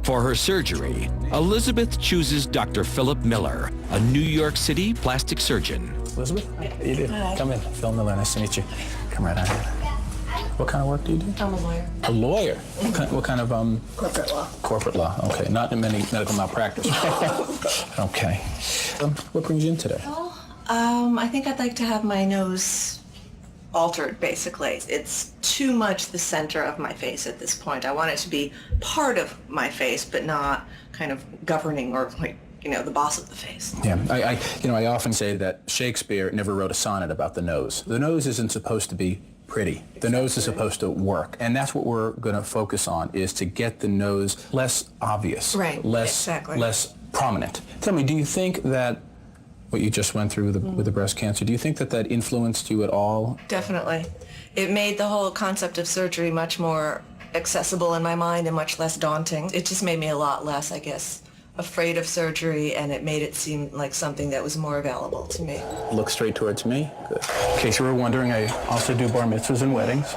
For her surgery, Elizabeth chooses Dr. Philip Miller, a New York City plastic surgeon. Elizabeth, how you doing? Come in. Phil Miller, nice to meet you. Come right on in. What kind of work do you do? I'm a lawyer. A lawyer? What kind of Corporate law. Corporate law, okay. Not in many medical malpractice. Okay. What brings you in today? I think I'd like to have my nose altered, basically. It's too much the center of my face at this point. I want it to be part of my face, but not kind of governing or like, the boss of the face. Yeah, I often say that Shakespeare never wrote a sonnet about the nose. The nose isn't supposed to be pretty. The nose is supposed to work. And that's what we're going to focus on, is to get the nose less obvious. Right, exactly. Less prominent. Tell me, do you think that what you just went through with the breast cancer, do you think that influenced you at all? Definitely. It made the whole concept of surgery much more accessible in my mind and much less daunting. It just made me a lot less, I guess, afraid of surgery, and it made it seem like something that was more available to me. Look straight towards me. Good. In case you were wondering, I also do bar mitzvahs and weddings.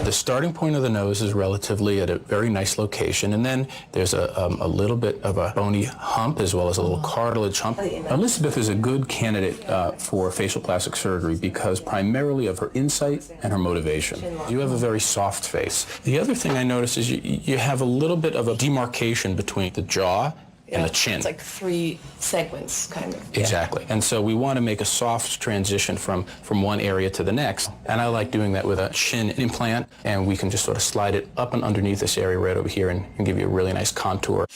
The starting point of the nose is relatively at a very nice location, and then there's a little bit of a bony hump as well as a little cartilage hump. Elizabeth is a good candidate for facial plastic surgery because primarily of her insight and her motivation. You have a very soft face. The other thing I noticed is you have a little bit of a demarcation between the jaw and the chin. It's like 3 segments, kind of. Exactly. And so we want to make a soft transition from one area to the next. And I like doing that with a chin implant, and we can just sort of slide it up and underneath this area right over here and give you a really nice contour.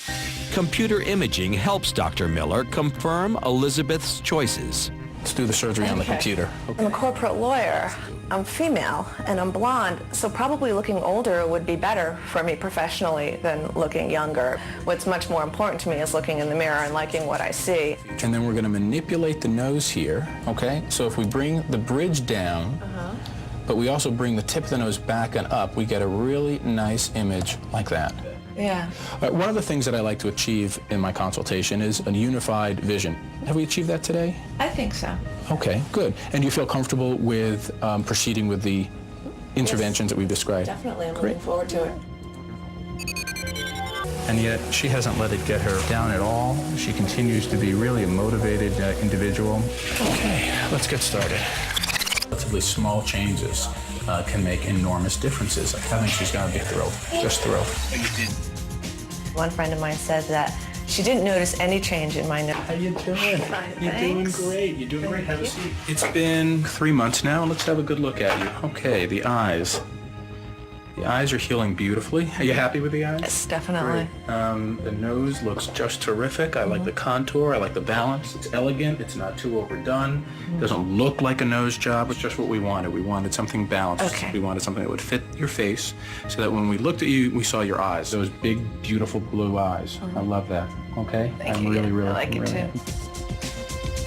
Computer imaging helps Dr. Miller confirm Elizabeth's choices. Let's do the surgery on the computer. I'm a corporate lawyer. I'm female and I'm blonde, so probably looking older would be better for me professionally than looking younger. What's much more important to me is looking in the mirror and liking what I see. And then we're going to manipulate the nose here, okay? So if we bring the bridge down, but we also bring the tip of the nose back and up, we get a really nice image like that. Yeah. One of the things that I like to achieve in my consultation is a unified vision. Have we achieved that today? I think so. Okay, good. And do you feel comfortable with proceeding with the interventions that we've described? Definitely. I'm looking forward to it. And yet she hasn't let it get her down at all. She continues to be really a motivated individual. Okay, let's get started. Relatively small changes can make enormous differences. I think she's going to be thrilled, just thrilled. One friend of mine said that she didn't notice any change in my nose. How you doing? Fine, You're thanks. doing great. You're doing great. Have a seat. It's been 3 months now. Let's have a good look at you. Okay, the eyes. The eyes are healing beautifully. Are you happy with the eyes? Yes, definitely. The nose looks just terrific. I like the contour. I like the balance. It's elegant. It's not too overdone. It doesn't look like a nose job. It's just what we wanted. We wanted something balanced. Okay. We wanted something that would fit your face so that when we looked at you, we saw your eyes. Those big, beautiful blue eyes. I love that. Okay? Thank I'm you. really, really, I like it really too. happy.